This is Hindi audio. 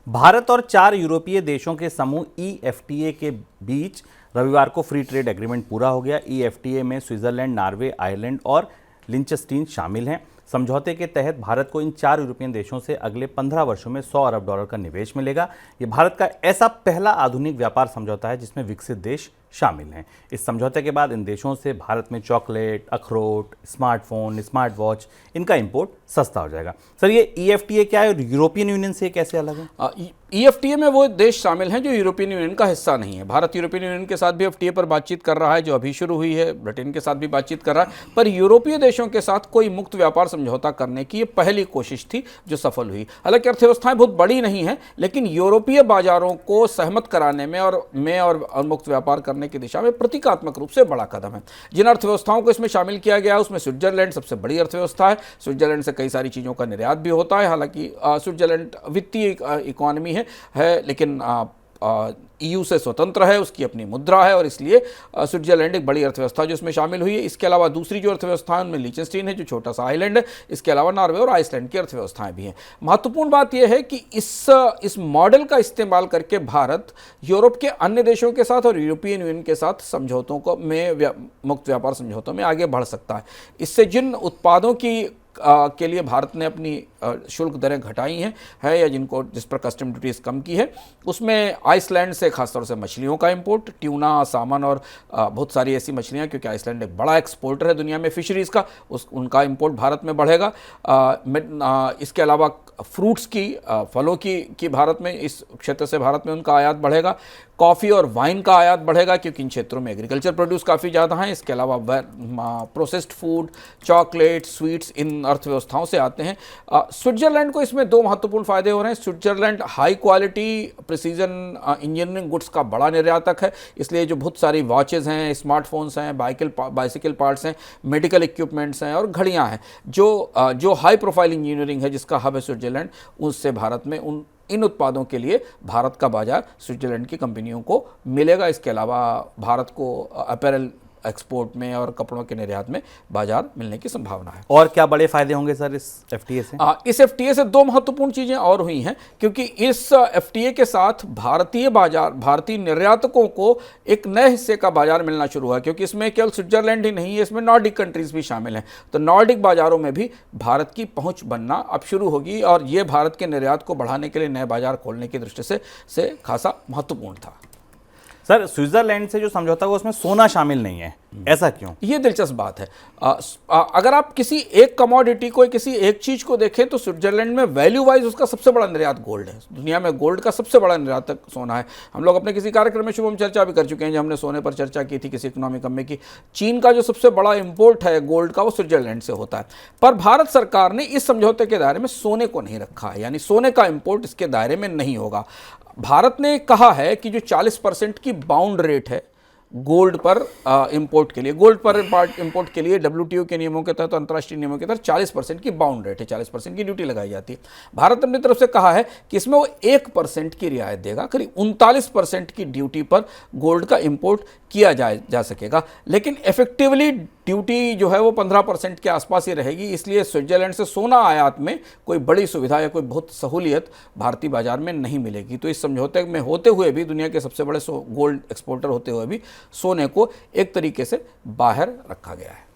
भारत और 4 यूरोपीय देशों के समूह ईएफटीए के बीच रविवार को फ्री ट्रेड एग्रीमेंट पूरा हो गया। ईएफटीए में स्विट्जरलैंड, नॉर्वे, आयरलैंड और लिंचस्टीन शामिल हैं। समझौते के तहत भारत को इन 4 यूरोपियन देशों से अगले 15 वर्षों में $100 अरब का निवेश मिलेगा। ये भारत का ऐसा पहला आधुनिक व्यापार समझौता है जिसमें विकसित देश शामिल हैं। इस समझौते के बाद इन देशों से भारत में चॉकलेट, अखरोट, स्मार्टफोन, स्मार्ट वॉच इनका इंपोर्ट सस्ता हो जाएगा। सर, ये ईएफटीए क्या है और यूरोपियन यूनियन से कैसे अलग है? ईएफटीए में वो देश शामिल हैं जो यूरोपियन यूनियन का हिस्सा नहीं है। भारत यूरोपियन यूनियन के साथ भी एफटीए पर बातचीत कर रहा है, जो अभी शुरू हुई है। ब्रिटेन के साथ भी बातचीत कर रहा है, पर यूरोपीय देशों के साथ कोई मुक्त व्यापार समझौता करने की ये पहली कोशिश थी जो सफल हुई। हालांकि अर्थव्यवस्थाएं बहुत बड़ी नहीं है, लेकिन यूरोपीय बाजारों को सहमत कराने में और मुक्त व्यापार करने की दिशा में प्रतीकात्मक रूप से बड़ा कदम है। जिन अर्थव्यवस्थाओं को इसमें शामिल किया गया है उसमें स्विट्जरलैंड सबसे बड़ी अर्थव्यवस्था है। स्विट्जरलैंड से कई सारी चीज़ों का निर्यात भी होता है। हालांकि स्विट्जरलैंड वित्तीय इकोनॉमी है, लेकिन ईयू से स्वतंत्र है, उसकी अपनी मुद्रा है और इसलिए स्विट्जरलैंड एक बड़ी अर्थव्यवस्था जो इसमें शामिल हुई है। इसके अलावा दूसरी जो अर्थव्यवस्था है उनमें लिंचस्टीन है जो छोटा सा आइलैंड है। इसके अलावा नॉर्वे और आइसलैंड की अर्थव्यवस्थाएं भी हैं। महत्वपूर्ण बात यह है कि इस मॉडल का इस्तेमाल करके भारत यूरोप के अन्य देशों के साथ और यूरोपियन यूनियन के साथ समझौतों को मुक्त व्यापार समझौतों में आगे बढ़ सकता है। इससे जिन उत्पादों के लिए भारत ने अपनी शुल्क दरें घटाई हैं या जिस पर कस्टम ड्यूटीज कम की है, उसमें आइसलैंड से खासतौर से मछलियों का इंपोर्ट, ट्यूना, सामन और बहुत सारी ऐसी मछलियां, क्योंकि आइसलैंड एक बड़ा एक्सपोर्टर है दुनिया में फिशरीज़ का, उनका इंपोर्ट भारत में बढ़ेगा। इसके अलावा फ्रूट्स की, फलों की भारत में, इस क्षेत्र से भारत में उनका आयात बढ़ेगा। कॉफ़ी और वाइन का आयात बढ़ेगा क्योंकि इन क्षेत्रों में एग्रीकल्चर प्रोड्यूस काफ़ी ज़्यादा हैं। इसके अलावा प्रोसेस्ड फूड, चॉकलेट, स्वीट्स इन अर्थव्यवस्थाओं से आते हैं। स्विट्जरलैंड को इसमें 2 महत्वपूर्ण फायदे हो रहे हैं। Switzerland high quality precision engineering goods का बड़ा निर्यातक है, इसलिए जो बहुत सारी वॉचेज़ हैं, स्मार्टफोन्स हैं, बाइसिकल पार्ट्स हैं, मेडिकल इक्विपमेंट्स हैं और घड़ियाँ हैं, जो हाई प्रोफाइल इंजीनियरिंग है जिसका हब है स्विट्जरलैंड, उससे भारत में इन उत्पादों के लिए भारत का बाजार स्विट्जरलैंड की कंपनियों को मिलेगा। इसके अलावा भारत को अपैरल एक्सपोर्ट में और कपड़ों के निर्यात में बाजार मिलने की संभावना है। और क्या बड़े फायदे होंगे सर इस एफटीए से? इस एफटीए से 2 महत्वपूर्ण चीजें और हुई हैं, क्योंकि इस एफटीए के साथ भारतीय निर्यातकों को एक नए हिस्से का बाजार मिलना शुरू हुआ, क्योंकि इसमें केवल स्विट्जरलैंड ही नहीं है, इसमें नॉर्डिक कंट्रीज भी शामिल हैं। तो नॉर्डिक बाजारों में भी भारत की पहुंच बनना अब शुरू होगी और ये भारत के निर्यात को बढ़ाने के लिए नए बाजार खोलने की दृष्टि से खासा महत्वपूर्ण था। सर, स्विट्जरलैंड से जो समझौता हुआ उसमें सोना शामिल नहीं है, ऐसा क्यों? ये दिलचस्प बात है। अगर आप किसी एक कमोडिटी को, किसी एक चीज को देखें तो स्विट्जरलैंड में वैल्यू वाइज उसका सबसे बड़ा निर्यात गोल्ड है। दुनिया में गोल्ड का सबसे बड़ा निर्यातक सोना है। हम लोग अपने किसी कार्यक्रम में शुभम चर्चा भी कर चुके हैं जब हमने सोने पर चर्चा की थी किसी इकोनॉमिक में की। चीन का जो सबसे बड़ा इंपोर्ट है गोल्ड का वो स्विट्जरलैंड से होता है। पर भारत सरकार ने इस समझौते के दायरे में सोने को नहीं रखा है, यानी सोने का इंपोर्ट इसके दायरे में नहीं होगा। भारत ने कहा है कि जो 40% की बाउंड रेट है गोल्ड पर इंपोर्ट के लिए, गोल्ड पर इंपोर्ट के लिए WTO के नियमों के तहत, अंतर्राष्ट्रीय नियमों के तहत 40% की बाउंड रेट है, 40% की ड्यूटी लगाई जाती है। भारत अपनी तरफ से कहा है कि इसमें वो 1% की रियायत देगा, करीब 39% की ड्यूटी पर गोल्ड का इंपोर्ट किया जा सकेगा। लेकिन इफेक्टिवली ड्यूटी जो है वो 15% के आसपास ही रहेगी। इसलिए स्विट्जरलैंड से सोना आयात में कोई बड़ी सुविधा या कोई बहुत सहूलियत भारतीय बाजार में नहीं मिलेगी। तो इस समझौते में होते हुए भी, दुनिया के सबसे बड़े गोल्ड एक्सपोर्टर होते हुए भी, सोने को एक तरीके से बाहर रखा गया है।